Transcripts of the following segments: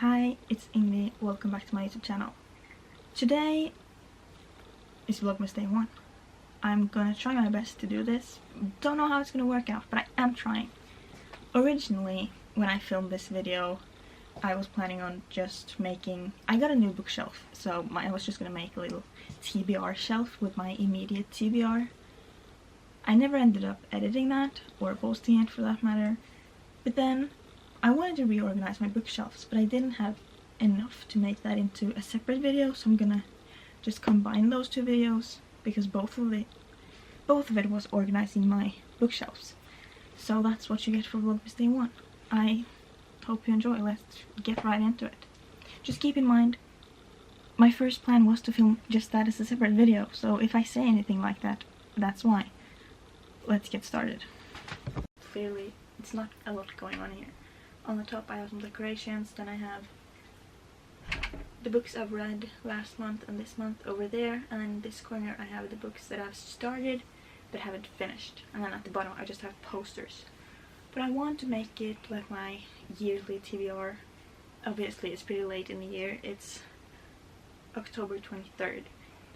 Hi, it's Ingrid. Welcome back to my YouTube channel. Today is Vlogmas Day 1. I'm gonna try my best to do this. Don't know how it's gonna work out, but I am trying. Originally, when I filmed this video, I was planning on just making... I got a new bookshelf, so I was just gonna make a little TBR shelf with my immediate TBR. I never ended up editing that, or posting it for that matter, but then I wanted to reorganize my bookshelves, but I didn't have enough to make that into a separate video, so I'm gonna just combine those two videos because both of it was organizing my bookshelves. So that's what you get for Vlogmas Day 1. I hope you enjoy. Let's get right into it. Just keep in mind, my first plan was to film just that as a separate video, so if I say anything like that, that's why. Let's get started. Clearly, it's not a lot going on here. On the top I have some decorations, then I have the books I've read last month and this month over there, and then in this corner I have the books that I've started but haven't finished, and then at the bottom I just have posters. But I want to make it like my yearly TBR. Obviously it's pretty late in the year, it's October 23rd.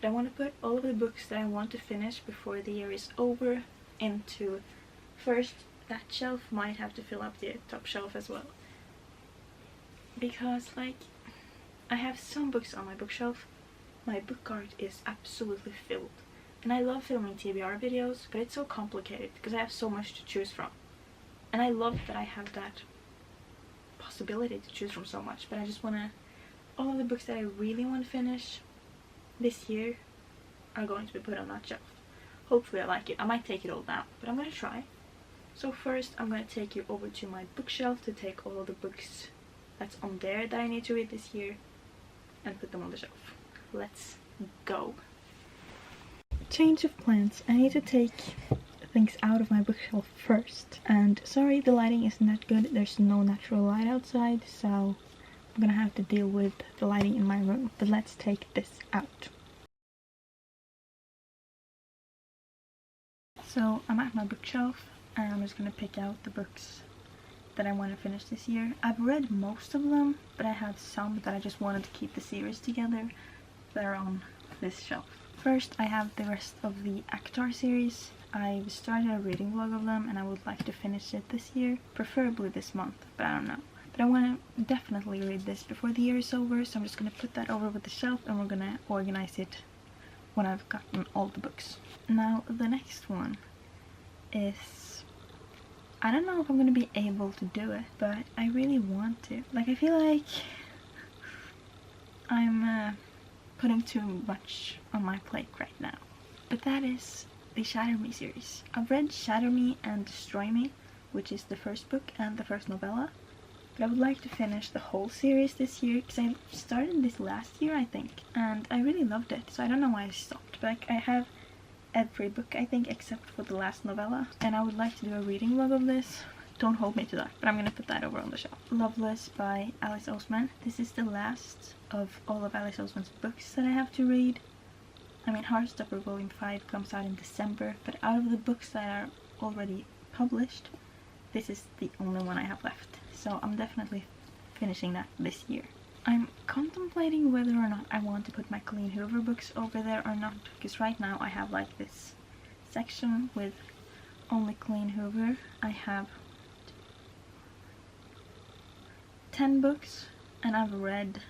But I want to put all of the books that I want to finish before the year is over into first. That shelf might have to fill up the top shelf as well, because like I have some books on my bookshelf. My book cart is absolutely filled, and I love filming TBR videos, but it's so complicated because I have so much to choose from, and I love that I have that possibility to choose from so much. But I just want to, all of the books that I really want to finish this year are going to be put on that shelf. Hopefully I like it. I might take it all down, but I'm going to try. So first I'm going to take you over to my bookshelf to take all of the books that's on there that I need to read this year and put them on the shelf. Let's go. Change of plans. I need to take things out of my bookshelf first. And sorry, the lighting isn't that good. There's no natural light outside, so I'm gonna have to deal with the lighting in my room. But let's take this out. So I'm at my bookshelf, and I'm just gonna pick out the books that I want to finish this year. I've read most of them, but I have some that I just wanted to keep the series together that are on this shelf. First, I have the rest of the Actar series. I've started a reading vlog of them, and I would like to finish it this year, preferably this month, but I don't know. But I want to definitely read this before the year is over, so I'm just gonna put that over with the shelf, and we're gonna organize it when I've gotten all the books. Now, the next one is... I don't know if I'm gonna be able to do it, but I really want to. Like, I feel like I'm putting too much on my plate right now. But that is the Shatter Me series. I've read Shatter Me and Destroy Me, which is the first book and the first novella. But I would like to finish the whole series this year, because I started this last year, I think. And I really loved it, so I don't know why I stopped. But like, I have every book, I think, except for the last novella, and I would like to do a reading vlog of this. Don't hold me to that, but I'm gonna put that over on the shelf. Loveless by Alice Oseman. This is the last of all of Alice Oseman's books that I have to read. I mean, Heartstopper Volume 5 comes out in December, but out of the books that are already published, this is the only one I have left, so I'm definitely finishing that this year. I'm contemplating whether or not I want to put my Colleen Hoover books over there or not, because right now I have like this section with only Colleen Hoover. I have 10 books, and I've read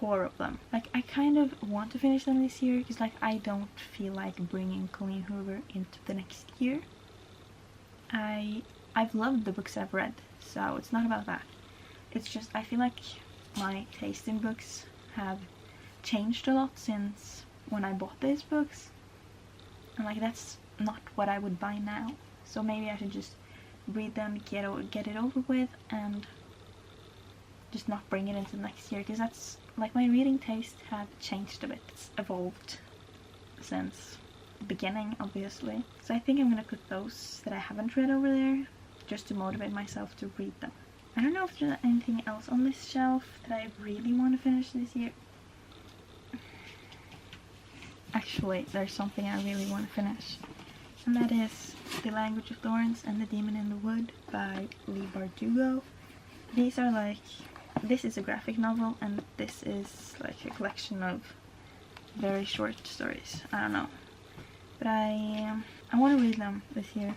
4 of them. Like, I kind of want to finish them this year, because like I don't feel like bringing Colleen Hoover into the next year. I've loved the books I've read, so it's not about that. It's just, I feel like my taste in books have changed a lot since when I bought these books. And like, that's not what I would buy now. So maybe I should just read them, get it over with, and just not bring it into the next year. Because that's, like, my reading taste have changed a bit. It's evolved since the beginning, obviously. So I think I'm gonna put those that I haven't read over there, just to motivate myself to read them. I don't know if there's anything else on this shelf that I really want to finish this year. Actually, there's something I really want to finish, and that is The Language of Thorns and the Demon in the Wood by Leigh Bardugo. these are like, this is a graphic novel and this is like a collection of very short stories. I don't know, but I want to read them this year.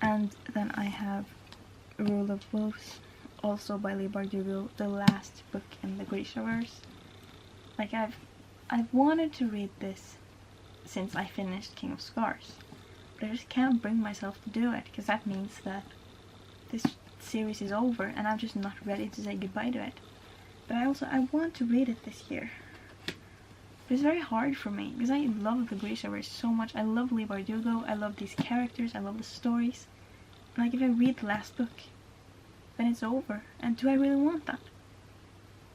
And then I have Rule of Wolves, also by Leigh Bardugo, the last book in the Grishaverse. Like I've wanted to read this since I finished King of Scars, but I just can't bring myself to do it, because that means that this series is over and I'm just not ready to say goodbye to it. But I want to read it this year. But it's very hard for me because I love the Grishaverse so much. I love Leigh Bardugo, I love these characters, I love the stories. And like, if I read the last book, then it's over. And do I really want that?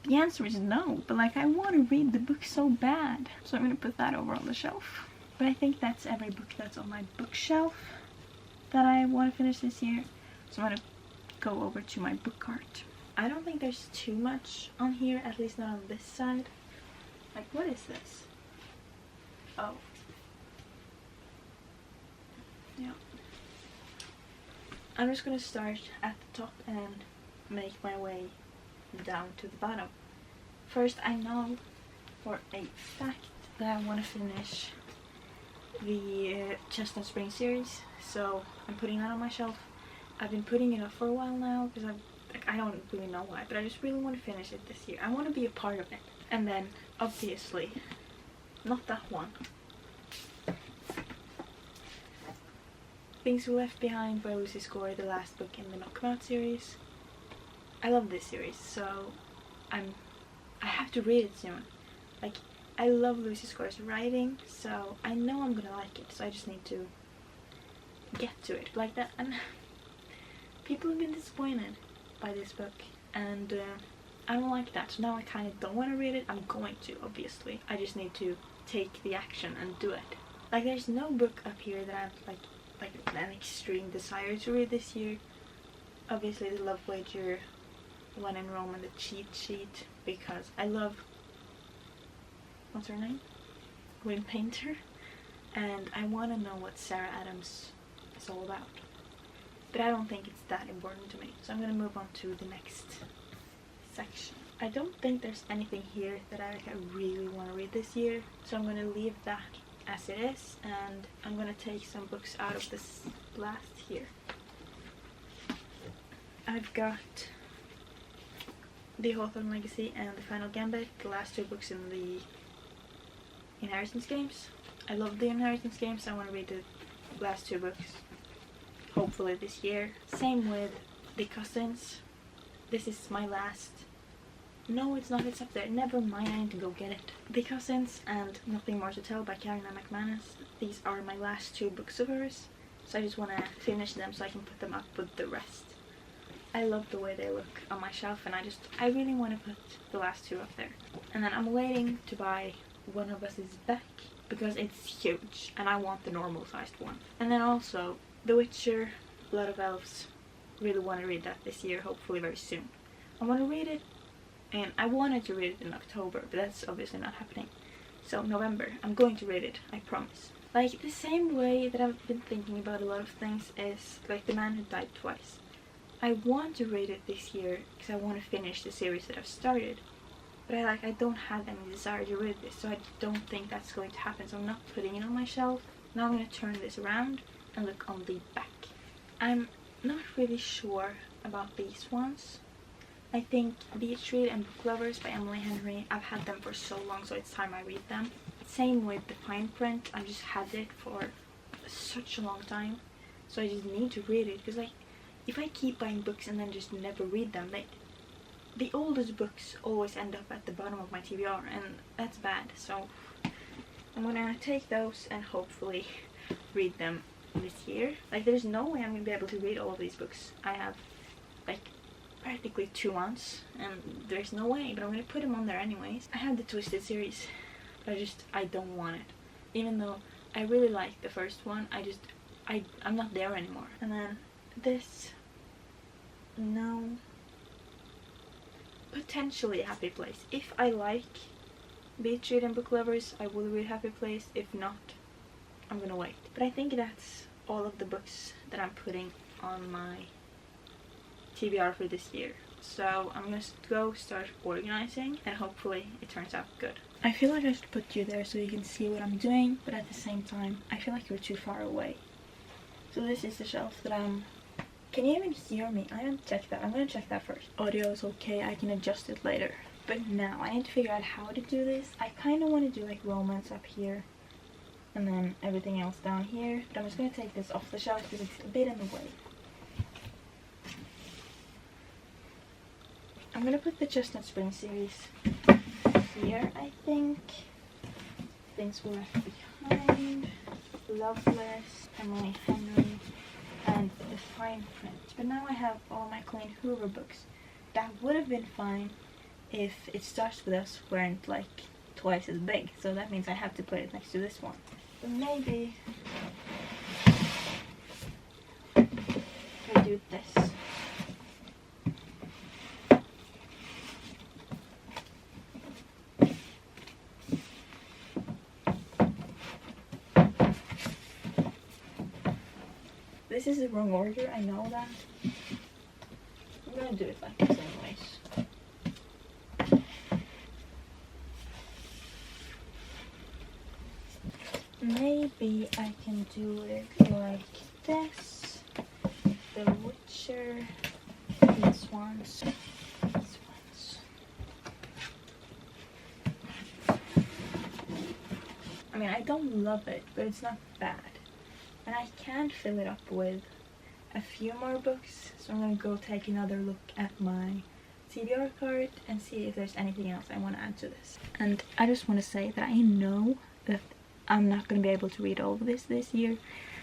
The answer is no, but like, I want to read the book so bad. So I'm gonna put that over on the shelf. But I think that's every book that's on my bookshelf that I want to finish this year. So I'm gonna go over to my book cart. I don't think there's too much on here, at least not on this side. Like, what is this? Oh. Yeah. I'm just gonna start at the top and make my way down to the bottom. First, I know for a fact that I want to finish the Chestnut Spring series, so I'm putting that on my shelf. I've been putting it up for a while now because I don't really know why, but I just really want to finish it this year. I want to be a part of it. And then, obviously, not that one. Things We Left Behind by Lucy Score, the last book in the Knockout series. I love this series, so I have to read it soon. Like, I love Lucy Score's writing, so I know I'm gonna like it, so I just need to get to it. Like that, and people have been disappointed by this book, and I don't like that, so now I kind of don't want to read it. I'm going to, obviously. I just need to take the action and do it. Like, there's no book up here that I have like an extreme desire to read this year. Obviously, the Love Wager, When in Rome, and the Cheat Sheet, because I love, what's her name? Gwyn Painter, and I want to know what Sarah Adams is all about. But I don't think it's that important to me, so I'm gonna move on to the next section. I don't think there's anything here that I really want to read this year, so I'm gonna leave that as it is, and I'm gonna take some books out of this blast here. I've got The Hawthorne Legacy and The Final Gambit, the last two books in the Inheritance games. I love the Inheritance games, so I want to read the last two books, hopefully this year. Same with The Cousins. This is my last. No, it's not, it's up there. Never mind, I need to go get it. The Cousins and Nothing More to Tell by Carolina McManus. These are my last two books of hers, so I just want to finish them so I can put them up with the rest. I love the way they look on my shelf, and I really want to put the last two up there. And then I'm waiting to buy One of Us Is Back, because it's huge, and I want the normal sized one. And then also, The Witcher, Blood of Elves. Really want to read that this year, hopefully very soon. I want to read it, and I wanted to read it in October, but that's obviously not happening. So November, I'm going to read it, I promise. Like, the same way that I've been thinking about a lot of things is like The Man Who Died Twice. I want to read it this year because I want to finish the series that I've started, but I don't have any desire to read this, so I don't think that's going to happen, so I'm not putting it on my shelf. Now I'm going to turn this around and look on the back. I'm not really sure about these ones. I think Beach Read and Book Lovers by Emily Henry, I've had them for so long, so it's time I read them. Same with The Fine Print, I've just had it for such a long time, so I just need to read it, because like, if I keep buying books and then just never read them, the oldest books always end up at the bottom of my TBR, and that's bad, so I'm gonna take those and hopefully read them this year. Like, there's no way I'm gonna be able to read all of these books. I have like practically 2 months, and there's no way, but I'm gonna put them on there anyways. I have the Twisted series, but I don't want it. Even though I really like the first one, I'm not there anymore. And then this, no, potentially A Happy Place. If I like Beach Read and Book Lovers, I will read Happy Place. If not, I'm gonna wait. But I think that's all of the books that I'm putting on my TBR for this year. So I'm gonna go start organizing and hopefully it turns out good. I feel like I should put you there so you can see what I'm doing, but at the same time I feel like you're too far away. So this is the shelf that I'm... Can you even hear me? I haven't checked that. I'm gonna check that first. Audio is okay, I can adjust it later. But now I need to figure out how to do this. I kind of want to do like romance up here and then everything else down here. But I'm just gonna take this off the shelf because it's a bit in the way. I'm gonna put the Chestnut Spring series here, I think. Things were left behind. Loveless, Emily Henry, and the fine print. But now I have all my Colleen Hoover books. That would have been fine if It Starts With Us weren't like twice as big. So that means I have to put it next to this one. But maybe I do this. This is the wrong order, I know that. I'm gonna do it like this anyways. Maybe I can do it like this. The Witcher, these ones, these ones. I mean, I don't love it, but it's not bad. And I can fill it up with a few more books, so I'm gonna go take another look at my TBR card and see if there's anything else I want to add to this. And I just want to say that I know that I'm not going to be able to read all of this year,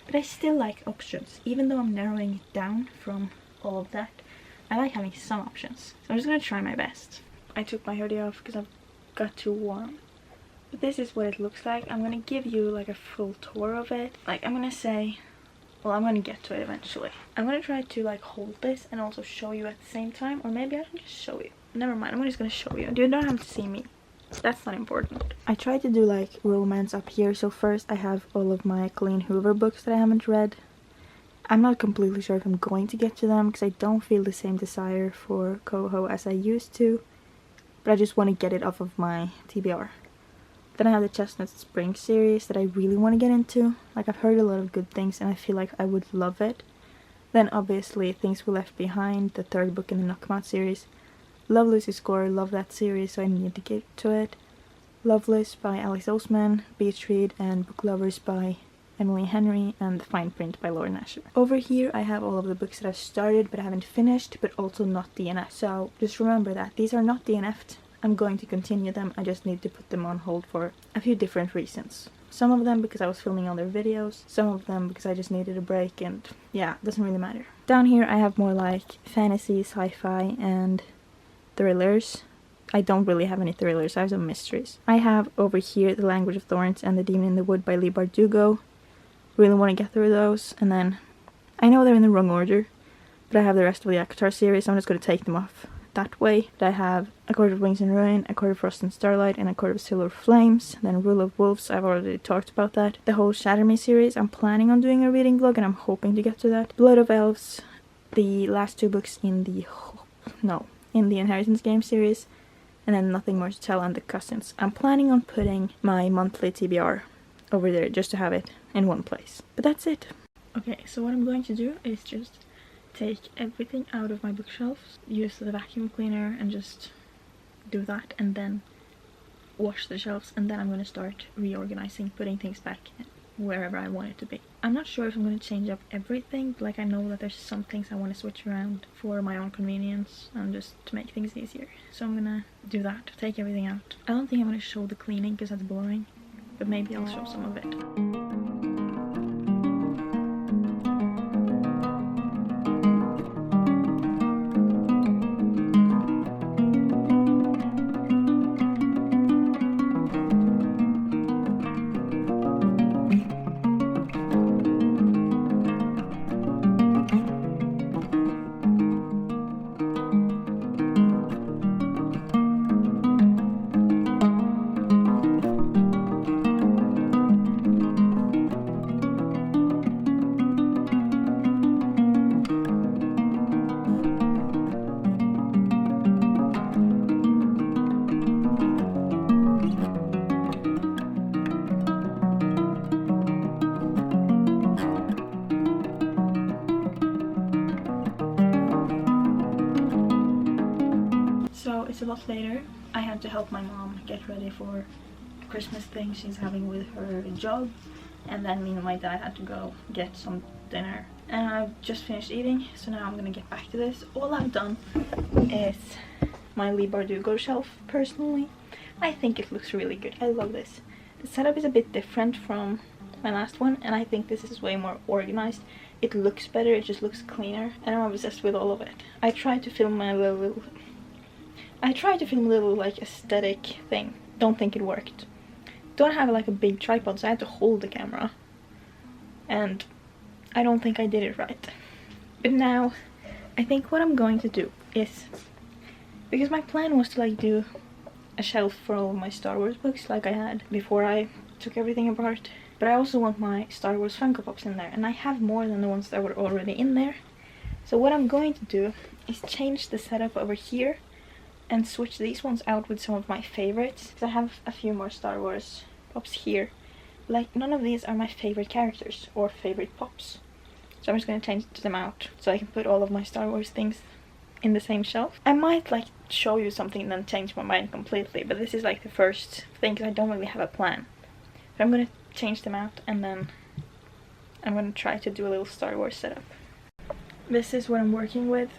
but I still like options. Even though I'm narrowing it down from all of that, I like having some options. So I'm just going to try my best. I took my hoodie off because I've got too warm. But this is what it looks like. I'm going to give you like a full tour of it. Like I'm going to say, well, I'm going to get to it eventually. I'm going to try to like hold this and also show you at the same time. Or maybe I can just show you. Never mind, I'm just going to show you. You don't have to see me. That's not important. I tried to do like romance up here. So first I have all of my Colleen Hoover books that I haven't read. I'm not completely sure if I'm going to get to them because I don't feel the same desire for Coho as I used to. But I just want to get it off of my TBR. Then I have the Chestnut Spring series that I really want to get into. Like I've heard a lot of good things and I feel like I would love it. Then obviously Things We Left Behind, the third book in the Knockmouth series. Love Lucy's Score, love that series, so I need to get to it. Loveless by Alice Oseman, Beach Read and Book Lovers by Emily Henry, and The Fine Print by Lauren Asher. Over here I have all of the books that I've started but haven't finished, but also not DNF. So just remember that these are not DNF'd. I'm going to continue them, I just need to put them on hold for a few different reasons. Some of them because I was filming other videos, some of them because I just needed a break, and yeah, it doesn't really matter. Down here I have more like fantasy, sci-fi, and thrillers. I don't really have any thrillers, I have some mysteries. I have over here The Language of Thorns and The Demon in the Wood by Leigh Bardugo. Really want to get through those, and then I know they're in the wrong order, but I have the rest of the ACOTAR series, so I'm just going to take them off that way. I have A Court of Wings and Ruin, A Court of Frost and Starlight, and A Court of Silver Flames. Then Rule of Wolves, I've already talked about that. The whole Shatter Me series, I'm planning on doing a reading vlog and I'm hoping to get to that. Blood of Elves, the last two books in the Inheritance Game series, and then Nothing More to Tell and The Cousins. I'm planning on putting my monthly TBR over there just to have it in one place. But that's it. Okay, so what I'm going to do is just take everything out of my bookshelves, use the vacuum cleaner and just do that, and then wash the shelves, and then I'm going to start reorganizing, putting things back wherever I want it to be. I'm not sure if I'm going to change up everything, but like I know that there's some things I want to switch around for my own convenience and just to make things easier. So I'm gonna do that, take everything out. I don't think I'm going to show the cleaning because that's boring, but maybe I'll show some of it. a lot later. I had to help my mom get ready for the Christmas thing she's having with her job, and then me and my dad had to go get some dinner. And I've just finished eating, so now I'm gonna get back to this. All I've done is my Leigh Bardugo shelf. Personally, I think it looks really good. I love this. The setup is a bit different from my last one, and I think this is way more organized. It looks better, it just looks cleaner, and I'm obsessed with all of it. I tried to film a little like aesthetic thing. Don't think it worked. Don't have like a big tripod, so I had to hold the camera, and I don't think I did it right. But now I think what I'm going to do is, because my plan was to like do a shelf for all of my Star Wars books like I had before I took everything apart, but I also want my Star Wars Funko Pops in there, and I have more than the ones that were already in there. So what I'm going to do is change the setup over here and switch these ones out with some of my favorites, because I have a few more Star Wars Pops here. Like, none of these are my favorite characters or favorite Pops, so I'm just going to change them out so I can put all of my Star Wars things in the same shelf. I might like show you something and then change my mind completely, but this is like the first thing because I don't really have a plan. So I'm going to change them out, and then I'm going to try to do a little Star Wars setup. This is what I'm working with.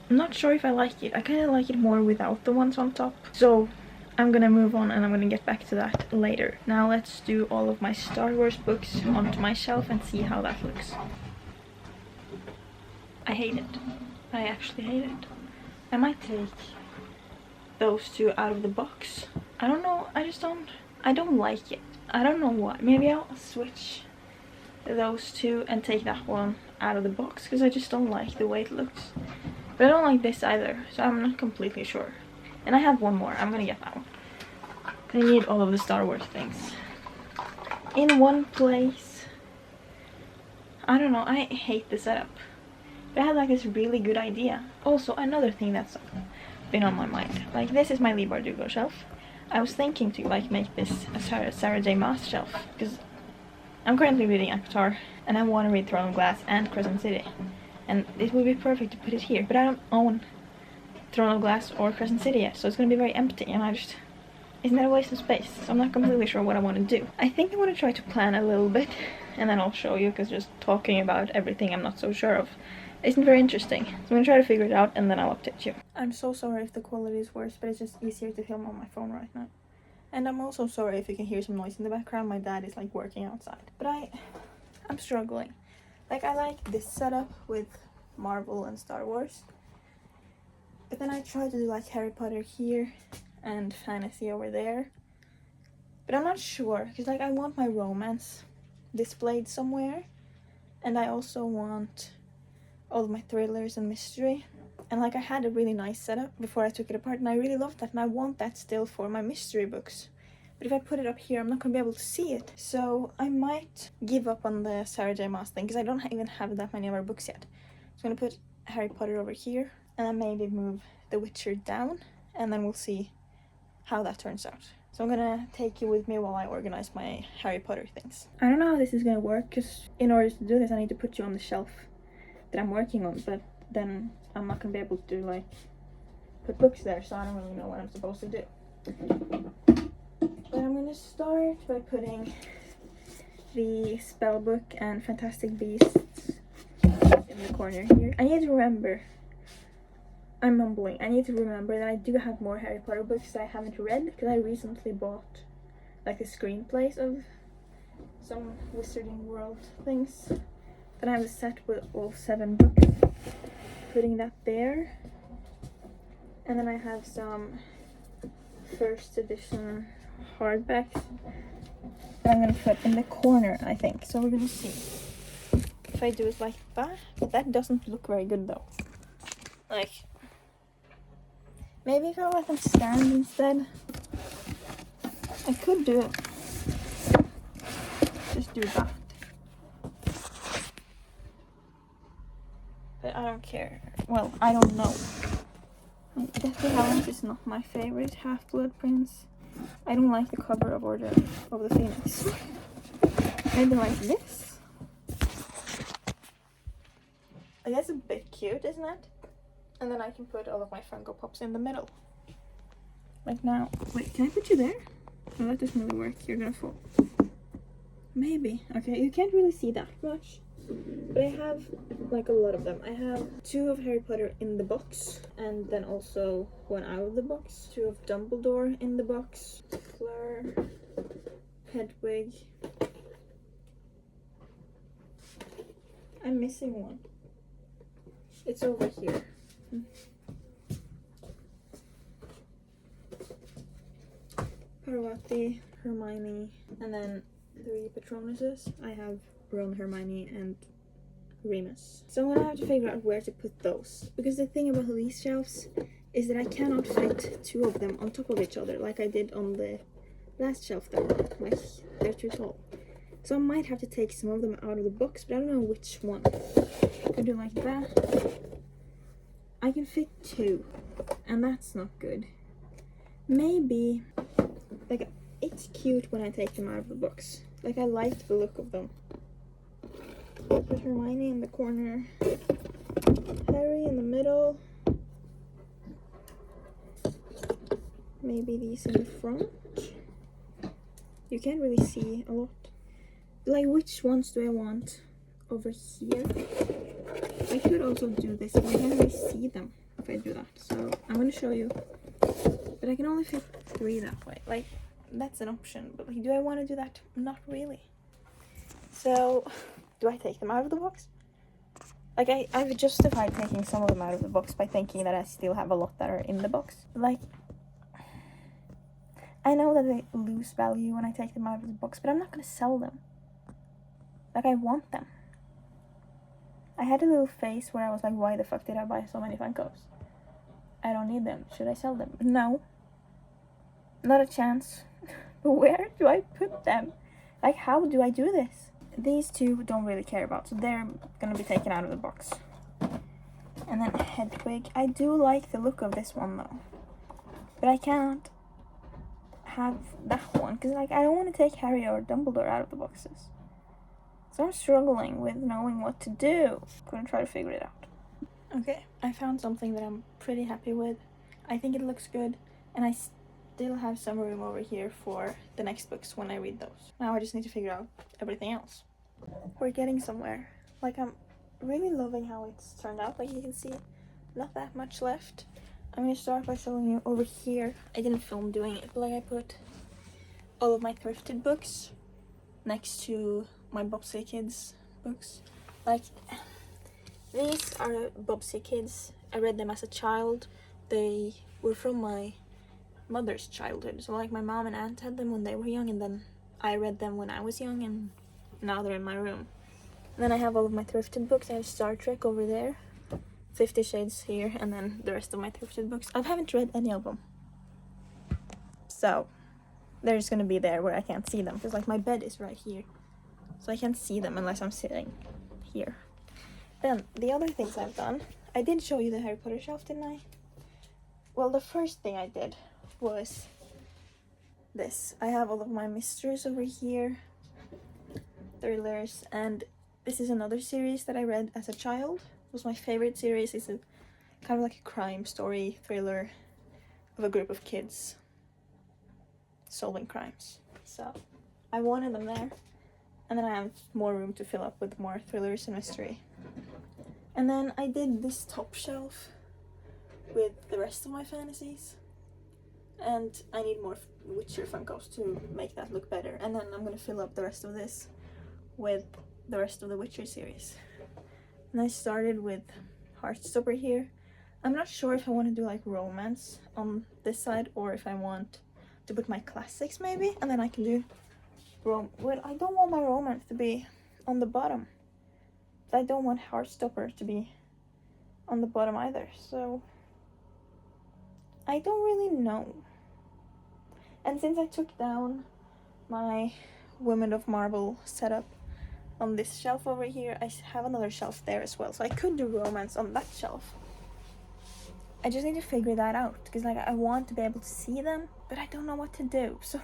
I'm not sure if I like it. I kind of like it more without the ones on top. So I'm gonna move on, and I'm gonna get back to that later. Now let's do all of my Star Wars books onto my shelf and see how that looks. I hate it. I actually hate it. I might take those two out of the box. I don't know, I don't like it. I don't know why. Maybe I'll switch those two and take that one out of the box, because I just don't like the way it looks. But I don't like this either, so I'm not completely sure. And I have one more. I'm gonna get that one. I need all of the Star Wars things in one place. I don't know, I hate the setup. But I had like this really good idea. Also, another thing that's been on my mind. Like, this is my Leigh Bardugo shelf. I was thinking to like make this a Sarah J. Maas shelf, because I'm currently reading Avatar and I want to read Throne of Glass and Crescent City. And it would be perfect to put it here, but I don't own Throne of Glass or Crescent City yet, so it's going to be very empty, and isn't that a waste of space? So I'm not completely sure what I want to do. I think I want to try to plan a little bit, and then I'll show you, because just talking about everything I'm not so sure of isn't very interesting. So I'm going to try to figure it out, and then I'll update you. I'm so sorry if the quality is worse, but it's just easier to film on my phone right now. And I'm also sorry if you can hear some noise in the background. My dad is like working outside. But I'm struggling. Like, I like this setup with Marvel and Star Wars. But then I try to do like Harry Potter here and fantasy over there. But I'm not sure, because like I want my romance displayed somewhere. And I also want all of my thrillers and mystery. And like, I had a really nice setup before I took it apart, and I really loved that, and I want that still for my mystery books. But if I put it up here, I'm not going to be able to see it. So I might give up on the Sarah J. Maas thing, because I don't even have that many of her books yet. So I'm going to put Harry Potter over here, and then maybe move The Witcher down, and then we'll see how that turns out. So I'm going to take you with me while I organize my Harry Potter things. I don't know how this is going to work, because in order to do this, I need to put you on the shelf that I'm working on, but then I'm not going to be able to like put books there, so I don't really know what I'm supposed to do. But I'm going to start by putting the spell book and Fantastic Beasts in the corner here. I need to remember, I'm mumbling, I need to remember that I do have more Harry Potter books that I haven't read, because I recently bought like the screenplays of some Wizarding World things. Then I have a set with all 7 books, putting that there. And then I have some first edition hardbacks that I'm going to put in the corner, I think. So we're going to see if I do it like that. But that doesn't look very good though. Like, maybe if I let them stand instead. I could do it. Just do that. But I don't care. Well, I don't know. Deathly Hallows is not my favorite Half-Blood Prince. I don't like the cover of Order of the Phoenix. Maybe like this. That's a bit cute, isn't it? And then I can put all of my Funko Pops in the middle. Like now. Wait, can I put you there? No, that doesn't really work. You're gonna fall. Maybe. Okay, you can't really see that much. But I have like a lot of them. I have 2 of Harry Potter in the box, and then also 1 out of the box. 2 of Dumbledore in the box. Fleur, Hedwig. I'm missing one. It's over here. Parvati, Hermione, and then 3 Patronuses. I have Ron, Hermione, and Remus. So I'm gonna have to figure out where to put those. Because the thing about these shelves is that I cannot fit 2 of them on top of each other like I did on the last shelf that one. Like, they're too tall. So I might have to take some of them out of the box, but I don't know which one. I could do like that. I can fit 2, and that's not good. Maybe, like, it's cute when I take them out of the box. Like, I like the look of them. Put Hermione in the corner, Harry in the middle, maybe these in the front. You can't really see a lot. Like, which ones do I want over here? I could also do this, but I can't really see them if I do that. So I'm gonna show you. But I can only fit 3 that way. Like, that's an option. But like, do I want to do that? Not really. So, do I take them out of the box? Like, I've justified taking some of them out of the box by thinking that I still have a lot that are in the box. But like, I know that they lose value when I take them out of the box, but I'm not gonna sell them. Like, I want them. I had a little phase where I was like, why the fuck did I buy so many Funkos? I don't need them. Should I sell them? No. Not a chance. But where do I put them? Like, how do I do this? These 2 don't really care about, so they're gonna be taken out of the box. And then Hedwig. I do like the look of this one though. But I can't have that one, because like, I don't want to take Harry or Dumbledore out of the boxes. So I'm struggling with knowing what to do. I'm gonna try to figure it out. Okay, I found something that I'm pretty happy with. I think it looks good, and I still have some room over here for the next books when I read those. Now I just need to figure out everything else. We're getting somewhere. Like, I'm really loving how it's turned out. Like, you can see not that much left. I'm gonna start by showing you over here. I didn't film doing it, but like, I put all of my thrifted books next to my Bobsleigh Kids books. Like, these are Bobsleigh Kids. I read them as a child. They were from my mother's childhood. So like, my mom and aunt had them when they were young, and then I read them when I was young, and now they're in my room. And then I have all of my thrifted books. I have Star Trek over there, 50 Shades here, and then the rest of my thrifted books. I haven't read any of them. So they're just gonna be there where I can't see them, because like, my bed is right here. So I can't see them unless I'm sitting here. Then, the other things I've done, I did show you the Harry Potter shelf, didn't I? Well, the first thing I did was this. I have all of my mysteries over here, thrillers, and this is another series that I read as a child. It was my favorite series. It's a kind of like a crime story thriller of a group of kids solving crimes. So I wanted them there. And then I have more room to fill up with more thrillers and mystery. And then I did this top shelf with the rest of my fantasies. And I need more Witcher Funkos to make that look better. And then I'm gonna fill up the rest of this with the rest of the Witcher series. And I started with Heartstopper here. I'm not sure if I want to do like romance on this side, or if I want to put my classics maybe, and then I can do well, I don't want my romance to be on the bottom. I don't want Heartstopper to be on the bottom either, so I don't really know. And since I took down my Women of Marvel setup on this shelf over here, I have another shelf there as well, so I could do romance on that shelf. I just need to figure that out, because like, I want to be able to see them, but I don't know what to do. So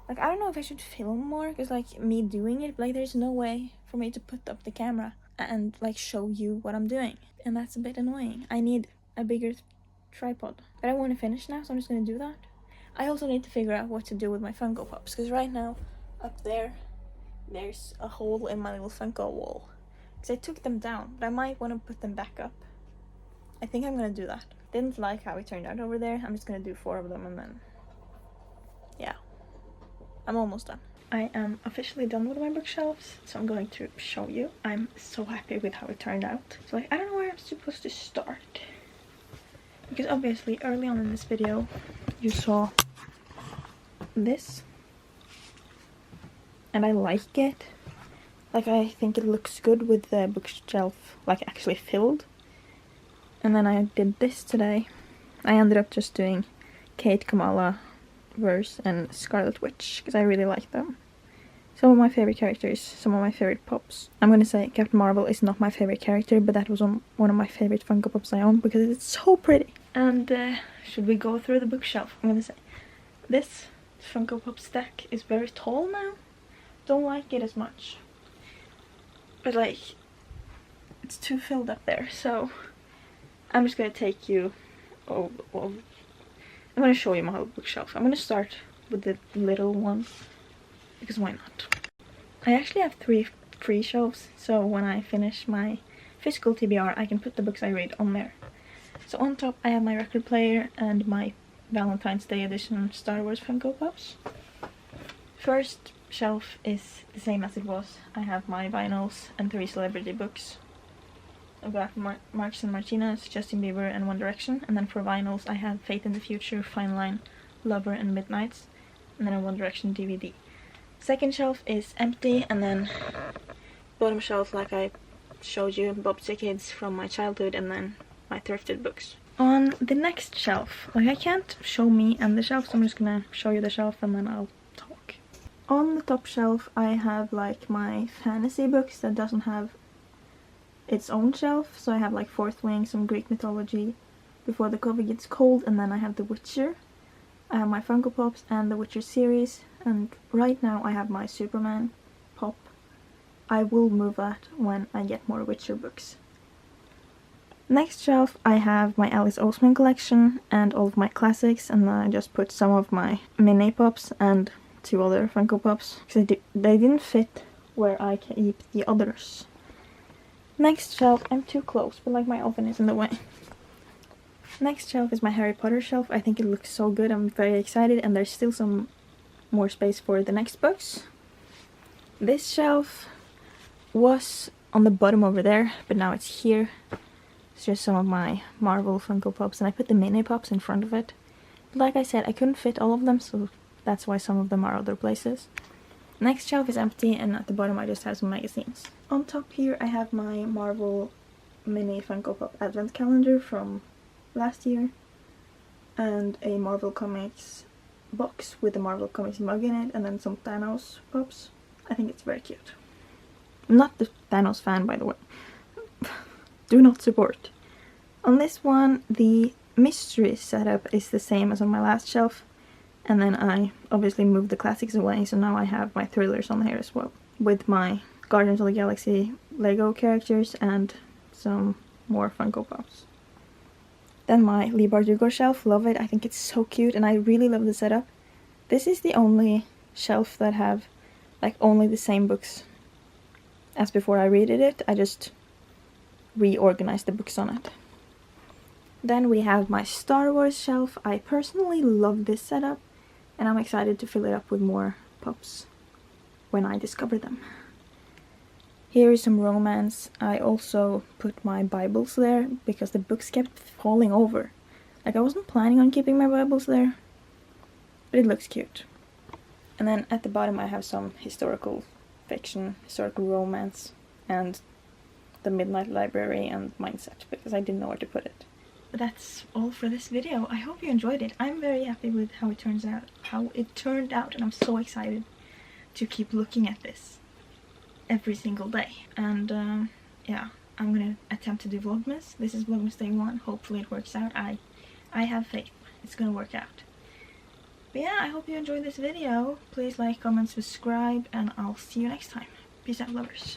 like, I don't know if I should film more, because like, me doing it, like, there's no way for me to put up the camera and like show you what I'm doing, and that's a bit annoying. I need a bigger tripod. But I want to finish now, so I'm just gonna do that. I also need to figure out what to do with my Funko Pops, because right now, up there, there's a hole in my little Funko wall. Because I took them down, but I might want to put them back up. I think I'm gonna do that. Didn't like how it turned out over there. I'm just gonna do 4 of them and then... yeah. I'm almost done. I am officially done with my bookshelves, so I'm going to show you. I'm so happy with how it turned out. So like, I don't know where I'm supposed to start. Because obviously early on in this video, you saw this. And I like it. Like, I think it looks good with the bookshelf like actually filled. And then I did this today. I ended up just doing Kate, Kamala, Verse and Scarlet Witch because I really like them. Some of my favorite characters, some of my favorite pops. I'm gonna say Captain Marvel is not my favorite character, but that was one of my favorite Funko Pops I own because it's so pretty. And should we go through the bookshelf? I'm gonna say this Funko Pop stack is very tall now. Don't like it as much. But like, it's too filled up there, so I'm just gonna take you I'm gonna show you my whole bookshelf. I'm gonna start with the little one, because why not? I actually have 3 free shelves, so when I finish my physical TBR, I can put the books I read on there. So on top, I have my record player and my Valentine's Day edition Star Wars Funko Pops. First shelf is the same as it was. I have my vinyls and 3 celebrity books. I've got Marks and Martinez, Justin Bieber and One Direction, and then for vinyls I have Fate in the Future, Fine Line, Lover and Midnights, and then a One Direction DVD. Second shelf is empty, and then bottom shelf, like I showed you, Bob's Kids from my childhood, and then my thrifted books. On the next shelf, like I can't show me and the shelf, so I'm just gonna show you the shelf and then I'll talk. On the top shelf I have like my fantasy books that doesn't have its own shelf, so I have like Fourth Wing, some Greek mythology, Before the Coffee Gets Cold, and then I have The Witcher. I have my Funko Pops and The Witcher series, and right now I have my Superman pop. I will move that when I get more Witcher books. Next shelf I have my Alice Oseman collection and all of my classics, and then I just put some of my mini pops and 2 other Funko Pops, because they didn't fit where I keep the others. Next shelf, I'm too close, but like my oven is in the way. Next shelf is my Harry Potter shelf. I think it looks so good, I'm very excited, and there's still some more space for the next books. This shelf was on the bottom over there, but now it's here. It's just some of my Marvel Funko Pops, and I put the mini pops in front of it. But like I said, I couldn't fit all of them, so that's why some of them are other places. Next shelf is empty, and at the bottom I just have some magazines. On top here I have my Marvel mini Funko Pop advent calendar from last year, and a Marvel Comics box with the Marvel Comics mug in it, and then some Thanos pops. I think it's very cute. I'm not the Thanos fan, by the way. Do not support. On this one, the mystery setup is the same as on my last shelf. And then I obviously moved the classics away, so now I have my thrillers on here as well. With my Guardians of the Galaxy Lego characters and some more Funko Pops. Then my Lee Bardugo shelf, love it, I think it's so cute and I really love the setup. This is the only shelf that have like only the same books as before I redid it. I just reorganized the books on it. Then we have my Star Wars shelf. I personally love this setup, and I'm excited to fill it up with more pops when I discover them. Here is some romance. I also put my Bibles there because the books kept falling over. Like, I wasn't planning on keeping my Bibles there, but it looks cute. And then at the bottom I have some historical fiction, historical romance, and the Midnight Library and Mindset, because I didn't know where to put it. But that's all for this video. I hope you enjoyed it. I'm very happy with how it turned out, and I'm so excited to keep looking at this every single day. And yeah, I'm gonna attempt to do vlogmas. This is vlogmas day 1. Hopefully it works out. I have faith it's gonna work out. But yeah, I hope you enjoyed this video. Please like, comment, subscribe, and I'll see you next time. Peace out, lovers.